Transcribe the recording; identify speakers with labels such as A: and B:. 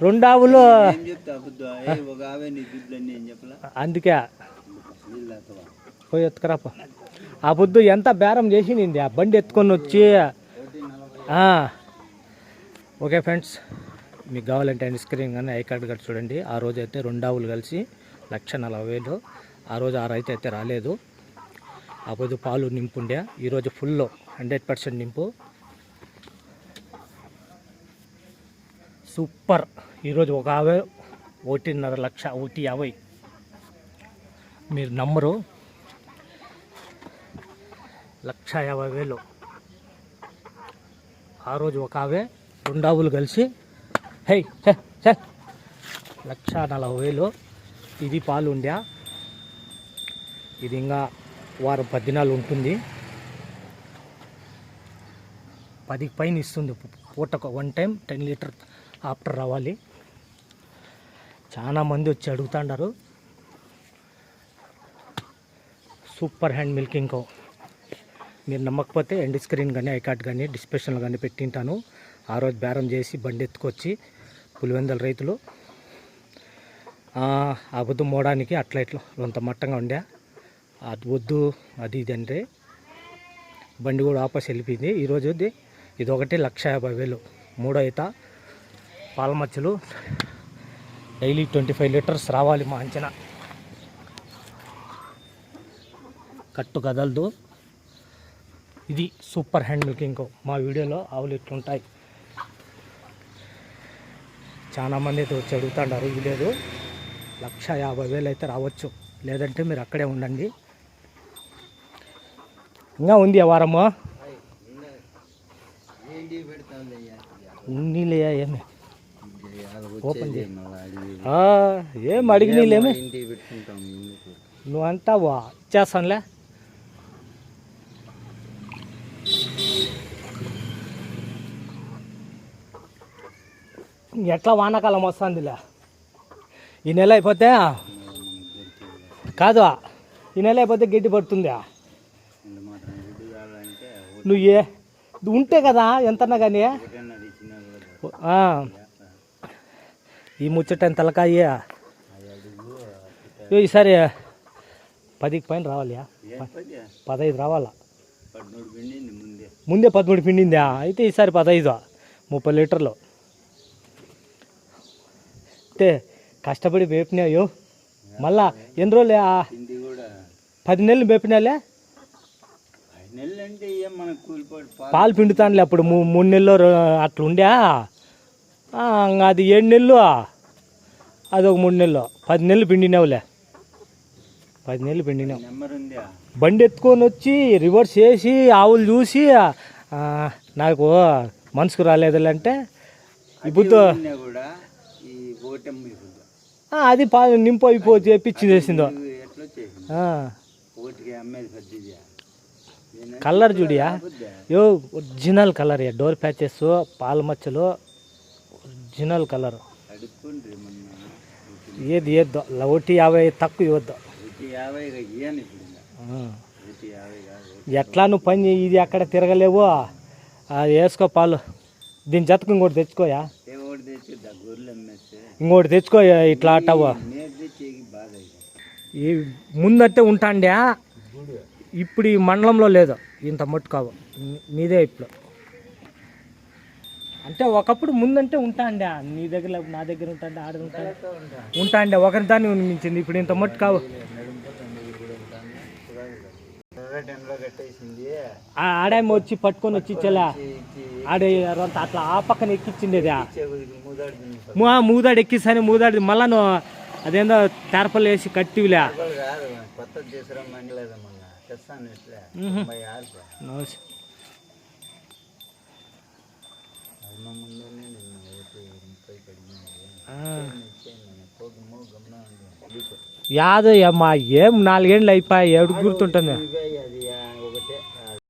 A: రెండు ఆవులు అందుకే పోయి ఎత్తుకురాప ఆ పొద్దు ఎంత బేరం చేసింది ఆ బండి ఎత్తుకొని వచ్చి. ఓకే ఫ్రెండ్స్, మీకు కావాలంటే అండ్ స్క్రీన్ కానీ ఐ కార్డ్ కూడా చూడండి. ఆ రోజు అయితే రెండు ఆవులు కలిసి 1,40,000. ఆ రోజు ఆ రైతు అయితే రాలేదు. ఆ పొద్దు పాలు నింపుండే. ఈరోజు ఫుల్ 100% నింపు. సూపర్. ఈరోజు ఒక ఆవే 1.5 లక్ష 1.50. మీరు నమ్మరు, 1,50,000. ఆ రోజు ఒక ఆవే రెండు ఆవులు కలిసి 1,40,000. ఇది పాలు ఉండే. ఇది ఇంకా వారం 10 దినాలు ఉంటుంది. 10కి పైన ఇస్తుంది పూటకు. 1 టైం 10 లీటర్ ఆఫ్టర్ రావాలి. చాలా మంది వచ్చి అడుగుతాండారు. Super hand milking cow. మీరు నమ్మకపోతే ఎండ్ స్క్రీన్ కానీ ఐ కార్డ్ కానీ డిస్క్రిప్షన్లో కానీ పెట్టింటాను. ఆ రోజు బేరం చేసి బండి ఎత్తుకొచ్చి పులివెందల రైతులు ఆ వద్దు మోడానికి అట్లా ఇట్లా కొంత మట్టంగా ఉండే. అది వద్దు అది ఇది అంటే బండి కూడా వాపస్ వెళ్ళిపోయింది. ఈరోజు ఇది ఒకటి 1,50,000. మూడో అయితే పాలమచ్చలు డైలీ 25 లీటర్స్ రావాలి మా అంచనా. కట్టు కదలదు. ఇది సూపర్ హ్యాండ్ మిల్కింగ్ కౌ. మా వీడియోలో ఆవులు ఇట్లుంటాయి. చాలామంది అయితే వచ్చి అడుగుతాండారు. ఇది లేదు 1,50,000 అయితే రావచ్చు. లేదంటే మీరు అక్కడే ఉండండి. ఇంకా ఉంది ఆ వారము. నీళ్ళయ్యా ఏమి ఓపెన్ చేయ ఏం అడిగి నీళ్ళేమి నువ్వు అంటావా ఇచ్చేస్తానులే. ఎట్లా వానాకాలం వస్తుందిలే. ఈ నెల అయిపోతే కాదు, ఈ నెల అయిపోతే గడ్డి పడుతుందా. నువ్వు ఉంటే కదా ఎంతన్నా కానీ ఈ ముచ్చట తలకాయ. ఈసారి 10కి పైన రావాలి. 15 రావాలా. ముందే 13 పిండిందా. అయితే ఈసారి 15 30 లీటర్లు అంటే కష్టపడి మేపినాయో. మళ్ళా ఎన్ని రోజులే 10 నెలలు మేపినాలే. పాలు పిండుతానులే. అప్పుడు 3 నెలలు అట్లా ఉండే. అది 7 నెలలు, అదొక 3 నెలలు, 10 నెలలు పిండినావులే. 10 నెలలు పిండినావు. బండి ఎత్తుకొని వచ్చి రివర్స్ చేసి ఆవులు చూసి నాకు మనసుకు రాలేదులంటే ఇప్పుడు అది నింపు అయిపో చేపించి చేసిందో. Colour Chudiyan original colour. Door patches పాల మచ్చలు ఒరిజినల్ కలర్. ఏది ఏద్దో 1,50 తక్కువ ఇవ్వద్దు. ఎట్లా నువ్వు పని ఇది అక్కడ తిరగలేవు. వేసుకో పాలు. దీని జతకు ఇంకోటి తెచ్చుకోయా. ఇంకోటి తెచ్చుకో. ఇట్లా అట్టవా ఈ ముందంటే ఉంటాండే. ఇప్పుడు ఈ మండలంలో లేదు ఇంత మట్టు కావు. నీదే ఇప్పుడు అంటే ఒకప్పుడు ముందంటే ఉంటాండే. నీ దగ్గర నా దగ్గర ఉంటాండే, ఆడ ఉంటాండే. ఒకరి దాన్ని మించింది. ఇప్పుడు ఇంత మట్టు కావు. ఆడేమో వచ్చి పట్టుకొని వచ్చి ఇచ్చేలా ఆడే అట్లా ఆ పక్కన ఎక్కిచ్చిండేది. మూదాడు ఎక్కిస్తాను. మూదాడి మళ్ళా నువ్వు అదేందో తెరపలు వేసి కట్టివిలే. యాదో అమ్మా ఏం 4 ఏళ్ళు అయిపోయి. ఎవరికి గుర్తుంటుంది.